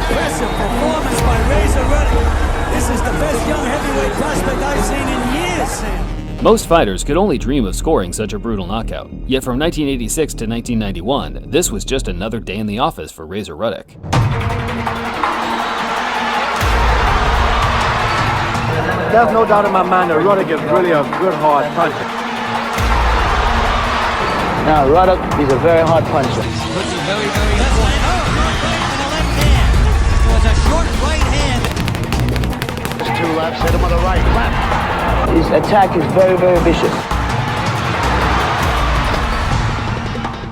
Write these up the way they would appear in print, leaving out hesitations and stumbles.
Impressive performance by Razor Ruddock. This is the best young heavyweight prospect I've seen in years. Most fighters could only dream of scoring such a brutal knockout. Yet from 1986 to 1991, this was just another day in the office for Razor Ruddock. There's no doubt in my mind that Ruddock is really a good hard puncher. Now, Ruddock is a very hard puncher. Puts it very, very hard. Oh, right in the left hand. It was a short right hand. There's two lefts, hit him with a right left. His attack is very, very vicious.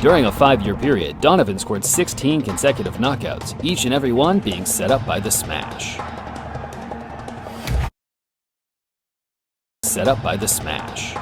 During a 5-year period, Donovan scored 16 consecutive knockouts, each and every one being set up by the smash. Set up by the smash.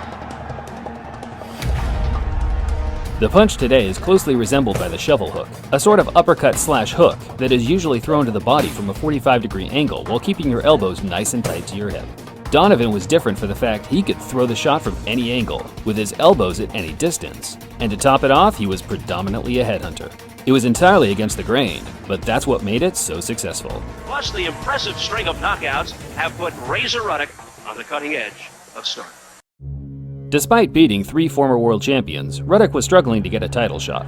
The punch today is closely resembled by the shovel hook, a sort of uppercut slash hook that is usually thrown to the body from a 45-degree angle while keeping your elbows nice and tight to your hip. Donovan was different for the fact he could throw the shot from any angle, with his elbows at any distance. And to top it off, he was predominantly a headhunter. It was entirely against the grain, but that's what made it so successful. Plus, the impressive string of knockouts have put Razor Ruddock on the cutting edge of stardom. Despite beating 3 former world champions, Ruddock was struggling to get a title shot.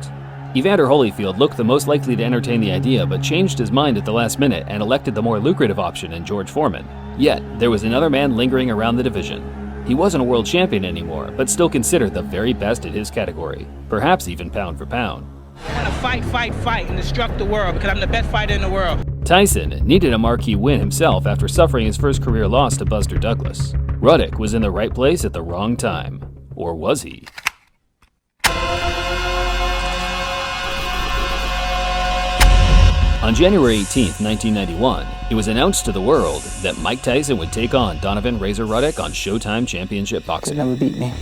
Evander Holyfield looked the most likely to entertain the idea but changed his mind at the last minute and elected the more lucrative option in George Foreman. Yet, there was another man lingering around the division. He wasn't a world champion anymore, but still considered the very best in his category, perhaps even pound for pound. I want to fight, and destruct the world because I'm the best fighter in the world. Tyson needed a marquee win himself after suffering his first career loss to Buster Douglas. Ruddock was in the right place at the wrong time. Or was he? On January 18, 1991, it was announced to the world that Mike Tyson would take on Donovan Razor Ruddock on Showtime Championship Boxing. He'll never beat me.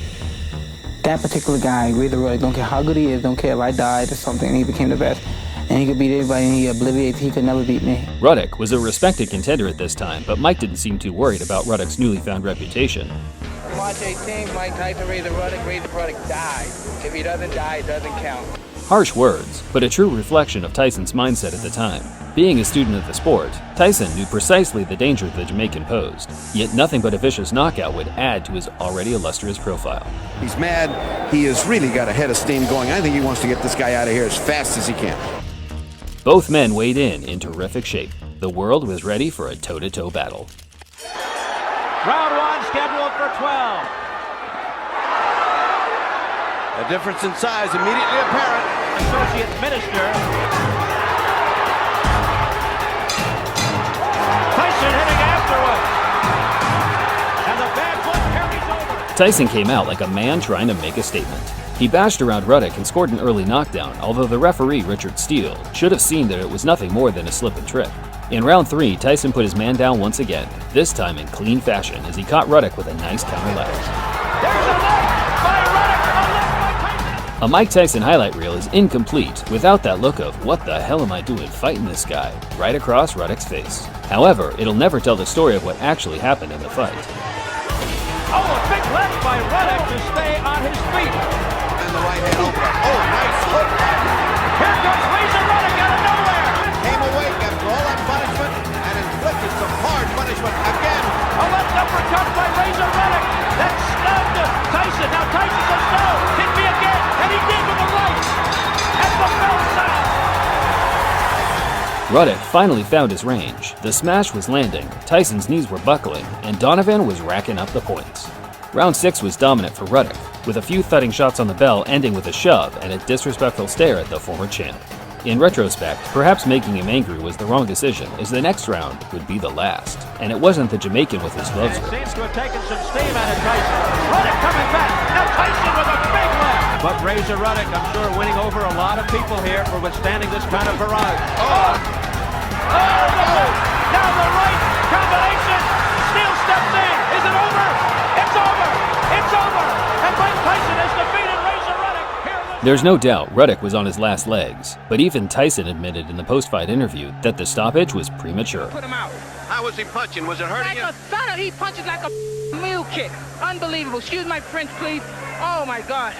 That particular guy, Razor Ruddock, don't care how good he is, don't care if I died or something, and he became the best. And he could beat anybody and he obliviates, he could never beat me. Ruddock was a respected contender at this time, but Mike didn't seem too worried about Ruddock's newly found reputation. March 18th, Mike Tyson, Razor Ruddock died. If he doesn't die, it doesn't count. Harsh words, but a true reflection of Tyson's mindset at the time. Being a student of the sport, Tyson knew precisely the danger the Jamaican posed, yet nothing but a vicious knockout would add to his already illustrious profile. He's mad. He has really got a head of steam going. I think he wants to get this guy out of here as fast as he can. Both men weighed in terrific shape. The world was ready for a toe-to-toe battle. Round 1 scheduled for 12. The difference in size immediately apparent. Associate Minister. Tyson hitting afterwards. And the bad foot carries over. Tyson came out like a man trying to make a statement. He bashed around Ruddock and scored an early knockdown, although the referee, Richard Steele, should have seen that it was nothing more than a slip and trip. In round 3, Tyson put his man down once again, this time in clean fashion as he caught Ruddock with a nice counter left. There's a left by Ruddock, a left by Tyson. A Mike Tyson highlight reel is incomplete without that look of, what the hell am I doing fighting this guy, right across Ruddock's face. However, it'll never tell the story of what actually happened in the fight. Oh, a big left by Ruddock to stay on his feet. And the right hand open. Oh, nice hook. Here comes Razor Ruddock out of nowhere. Came awake after all that punishment and inflicted some hard punishment again. A left uppercut by Razor Ruddock. That snubbed Tyson. Now Tyson says no. Hit me again. And he did with a right. And the bell sound. Ruddock finally found his range. The smash was landing, Tyson's knees were buckling, and Donovan was racking up the points. Round 6 was dominant for Ruddock, with a few thudding shots on the bell ending with a shove and a disrespectful stare at the former champ. In retrospect, perhaps making him angry was the wrong decision, as the next round would be the last. And it wasn't the Jamaican with his gloves It ripped. seems to have taken some steam out of Tyson. Ruddock coming back. Now Tyson with a big left. But Razor Ruddock, I'm sure, winning over a lot of people here for withstanding this kind of barrage. Oh, no! Now the right combination. Steele steps in. Is it over? It's over. It's over. And Mike Tyson has defeated Razor Ruddock. There's no doubt Ruddock was on his last legs, but even Tyson admitted in the post-fight interview that the stoppage was premature. Put him out. How was he punching? Was it hurting Like you? a thunder, he punches like a mule kick. Unbelievable. Excuse my French, please. Oh my God.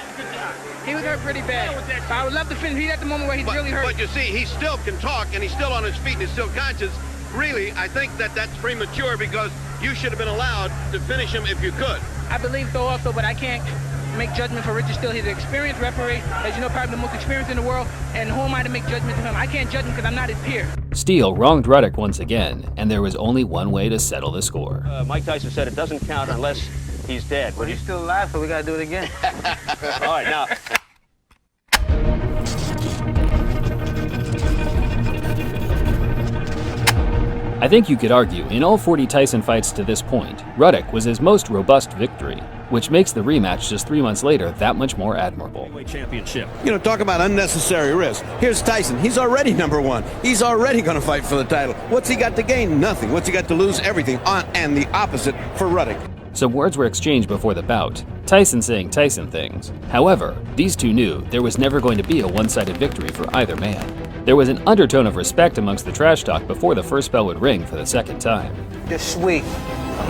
He was hurt pretty bad. I would love to finish. He's at the moment where he's really hurt. But you see, he still can talk, and he's still on his feet, and he's still conscious. Really, I think that's premature because you should have been allowed to finish him if you could. I believe so also, but I can't make judgment for Richard Steele. He's an experienced referee, as you know, probably the most experienced in the world, and who am I to make judgment to him? I can't judge him because I'm not his peer. Steele wronged Ruddock once again, and there was only one way to settle the score. Mike Tyson said it doesn't count unless he's dead. But he's still alive, so we gotta do it again. All right, now. I think you could argue, in all 40 Tyson fights to this point, Ruddock was his most robust victory, which makes the rematch just 3 months later that much more admirable. Championship. You know, talk about unnecessary risk. Here's Tyson. He's already #1. He's already going to fight for the title. What's he got to gain? Nothing. What's he got to lose? Everything. And the opposite for Ruddock. Some words were exchanged before the bout, Tyson saying Tyson things. However, these two knew there was never going to be a one-sided victory for either man. There was an undertone of respect amongst the trash talk before the first bell would ring for the second time. You're sweet.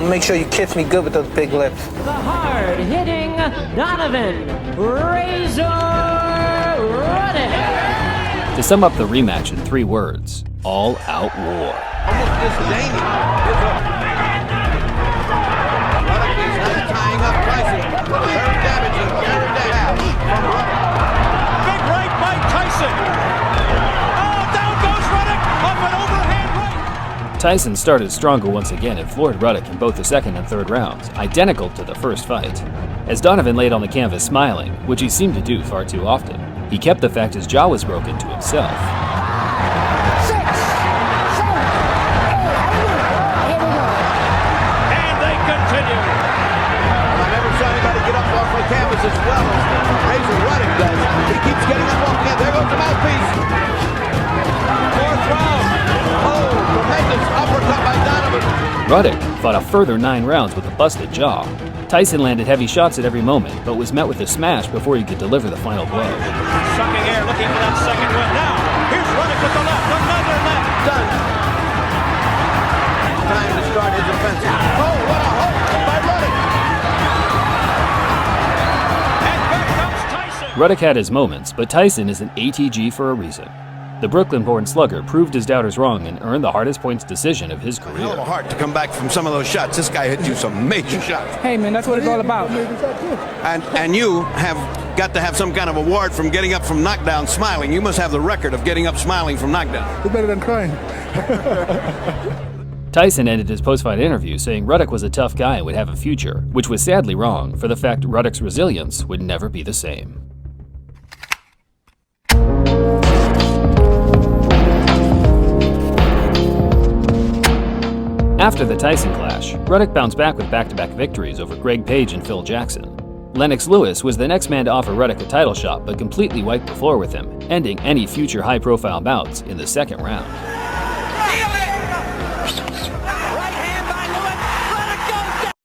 Make sure you kiss me good with those big lips. The hard-hitting Donovan Razor Ruddock. To sum up the rematch in 3 words, all-out war. Almost disdaining. Ruddock is now tying up Tyson. Very damaging. Very damaging from Ruddock. Big right by Tyson. Tyson started stronger once again and floored Ruddock in both the second and third rounds, identical to the first fight. As Donovan laid on the canvas smiling, which he seemed to do far too often, he kept the fact his jaw was broken to himself. 6, 7, 8. And they continue. I never saw anybody get up off the canvas as well as Razor Ruddock does. He keeps getting up off the canvas. There goes the mouthpiece. 4th round. Oh, tremendous uppercut by Donovan. Ruddock fought a further 9 rounds with a busted jaw. Tyson landed heavy shots at every moment, but was met with a smash before he could deliver the final blow. Sucking air, looking for that second win. Now, here's Ruddock with the left. Another left. Done. Time to start his offensive. Oh, what a hook by Ruddock. And back comes Tyson. Ruddock had his moments, but Tyson is an ATG for a reason. The Brooklyn-born slugger proved his doubters wrong and earned the hardest points decision of his Hell of career. a heart to come back from some of those shots. This guy hit you some major shots. Hey man, that's what it's all about. And you have got to have some kind of award from getting up from knockdown smiling. You must have the record of getting up smiling from knockdown. It's better than crying. Tyson ended his post-fight interview saying Ruddock was a tough guy and would have a future, which was sadly wrong for the fact Ruddock's resilience would never be the same. After the Tyson clash, Ruddock bounced back with back-to-back victories over Greg Page and Phil Jackson. Lennox Lewis was the next man to offer Ruddock a title shot but completely wiped the floor with him, ending any future high-profile bouts in the second round.